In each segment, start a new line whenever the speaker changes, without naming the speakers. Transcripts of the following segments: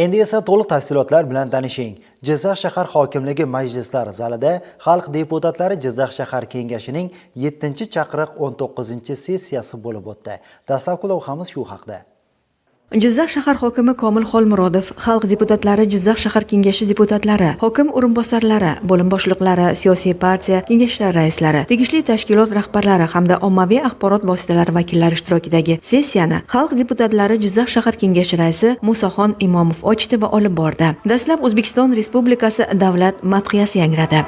Endi esa to'liq tafsilotlar bilan tanishing. Jizzax shahar hokimligi majlislar zalida xalq deputatlari Jizzax shahar kengashining 7-chaqiriq 19-sessiyasi bo'lib o'tdi. Dastlabki lavhamiz shu haqda.
Jizzax shahar hokimi Komil Xolmurodov, xalq deputatlari, Jizzax shahar kengashi deputatlari, hokim o'rinbosarlari, bo'lim boshliqlari, siyosiy partiya kengashlari raislari, tegishli tashkilot rahbarlari hamda ommaviy axborot vositalari vakillari ishtirokidagi sessiyani xalq deputatlari Jizzax shahar kengashi raisi Musoxon Imomov ochdi va olib bordi. Dastlab O'zbekiston Respublikasi davlat madhiyasi yangradi.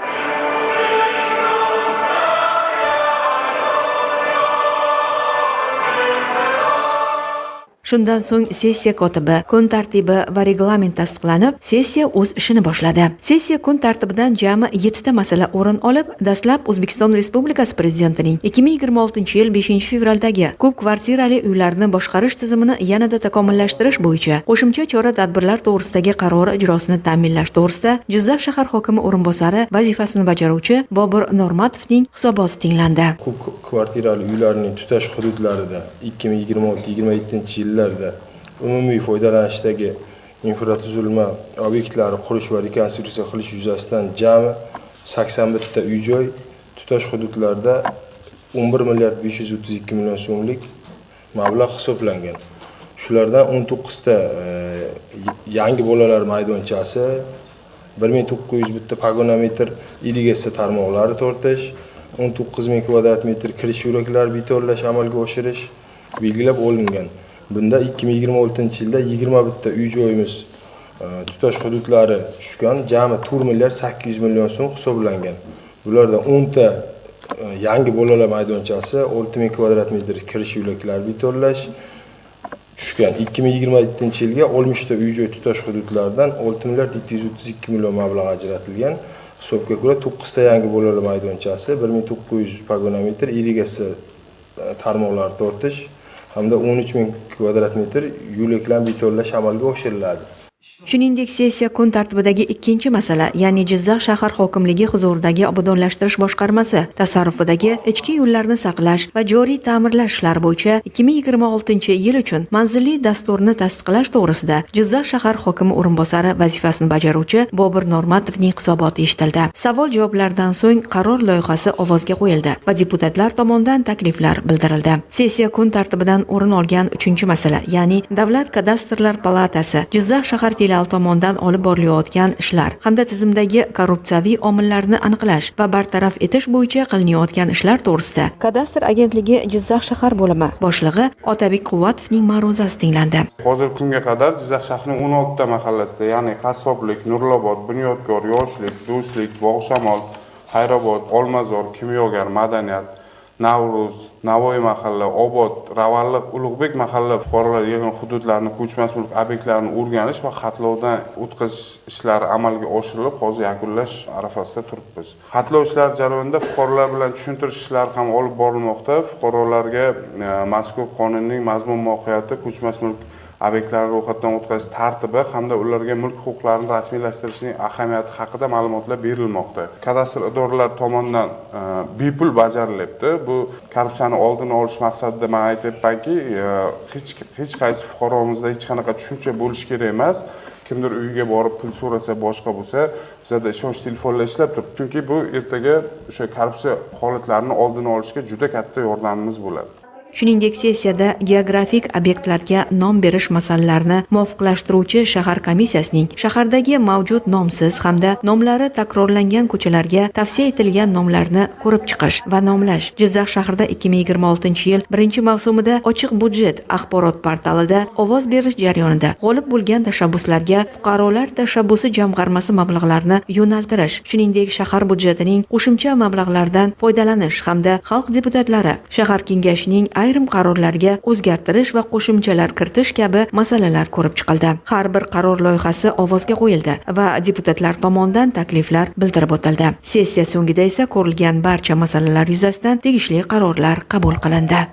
Shundan so'ng sessiya kotibi, kun tartibi va reglament tasdiqlanib, sessiya o'z ishini boshladi. Sessiya kun tartibidan jami 7 ta masala o'rin olib, dastlab O'zbekiston Respublikasi Prezidentining 2026-yil 5-fevraldagi ko'p kvartirali uylarni boshqarish tizimini yanada takomillashtirish bo'yicha qo'shimcha chora-tadbirlar to'g'risidagi qarori ijrosini ta'minlash to'g'risida Jizzax shahar hokimi o'rinbosari vazifasini bajaruvchi Bobur Normatovning hisoboti tinglandi.
Ko'p kvartirali uylarning tutash hududlarida 2026-27 yillarda umumiy foydalanishdagi infratuzilma obyektlari qurish va rekonstruksiya qilish yuzasidan jami 81 ta uy-joy tutash hududlarda 11 milliard 532 million so'mlik mablag' hisoblangan. Shulardan 19 ta yangi bolalar maydonchasi, 1900 bitta pagonometr irrigatsiya tarmoqlari tortish, 19000 kvadrat metr kirish yo'laklari betonlash amalga oshirish belgilab olingan. Bunda 2026-yilda 20 bitta uy-joyimiz tutash hududlari tushgan, jami 4 milliard 800 million so'm hisoblangan. Bulardan 10 ta yangi bolalar maydonchasi, 6000 kvadrat metr kirish yo'laklari betonlash tushgan. 2027-yilga 60 ta uy-joy tutash hududlaridan 6 milliard 732 million mablag' ajratilgan. Hisobga ko'ra 9 ta yangi bolalar maydonchasi, 1900 pagonometr irrigatsiya tarmoqlari tortish hamda 13000 kvadrat metr yo'laklar betonlash amalga oshiriladi.
Shuningdek, sessiya kun tartibidagi ikkinchi masala, ya'ni Jizzax shahar hokimligi huzuridagi obodonlashtirish boshqarmasi tasarrufidagi ichki yo'llarni saqlash va joriy ta'mirlash ishlari bo'yicha 2026-yil uchun manzilli dasturni tasdiqlash to'g'risida Jizzax shahar hokimi o'rinbosari vazifasini bajaruvchi Bobur Normatovning hisoboti eshitildi. Savol-javoblardan so'ng qaror loyihasi ovozga qo'yildi va deputatlar tomonidan takliflar bildirildi. Sessiya kun tartibidan o'rin olgan 3-masala, ya'ni Davlat kadastrlar palatasi Jizzax shahar filiali tomonidan olib borilayotgan ishlar hamda tizimdagi korrupsiyaviy omillarni aniqlash va bartaraf etish bo'yicha qilinayotgan ishlar to'g'risida Kadastr agentligi Jizzax shahar bo'limi boshlig'i Otabek Quvvatovning ma'ruzasi tinglandi.
Hozirgi kunga qadar Jizzax shahrining 16 ta mahallasida, ya'ni Qassoblik, Nurlobod, Bunyodkor, Yoshlik, Do'stlik, Bog'shamol, Xayrobod, Olmazor, Kimyogar, Madaniyat, Navruz, Navoiy mahalla, Obod, Ravalliq, Ulug'bek mahalla fuqarolar yig'in hududlarini ko'chmas mulk obyektlarini o'rganish va xatlovdan o'tkazish ishlari amalga oshirilib, hozir yakunlash arafasida turibmiz. Xatlov ishlari jarayonida fuqarolar bilan tushuntirish ishlari ham olib borilmoqda. Fuqarolarga mazkur qonunning mazmun mohiyati, ko'chmas mulk obyektlarni ro'yxatdan o'tkazish tartibi hamda ularga mulk huquqlarini rasmiylashtirishning ahamiyati haqida ma'lumotlar berilmoqda. Kadastr idoralari tomonidan bepul bajarilyapti. Bu korrupsiyani oldini olish maqsadida men aytyapmanki, hech qaysi fuqaromizda hech qanaqa tushuncha bo'lishi kerak emas. Kimdir uyiga borib pul so'rasa, boshqa bo'lsa, bizda ishonch telefonlar ishlab turibdi. Chunki bu ertaga o'sha korrupsiya holatlarini oldini olishga juda katta yordamimiz bo'ladi.
Shuningdek, sessiyada geografik obyektlarga nom berish masalalarini muvofiqlashtiruvchi shahar komissiyasining shahardagi mavjud nomsiz hamda nomlari takrorlangan ko'chalarga tavsiya etilgan nomlarni ko'rib chiqish va nomlash Jizzax shahrida 2026-yil 1-mavsumida ochiq budjet axborot portalida ovoz berish jarayonida g'olib bo'lgan tashabbuslarga fuqarolar tashabbusi jamg'armasi mablag'larini yo'naltirish, shuningdek shahar budjetining qo'shimcha mablag'laridan foydalanish hamda xalq deputatlari shahar kengashining ayrim qarorlarga o'zgartirish va qo'shimchalar kiritish kabi masalalar ko'rib chiqildi. Har bir qaror loyihasi ovozga qo'yildi va deputatlar tomonidan takliflar bildirib o'tildi. Sessiya so'ngida esa ko'rilgan barcha masalalar yuzasidan tegishli qarorlar qabul qilindi.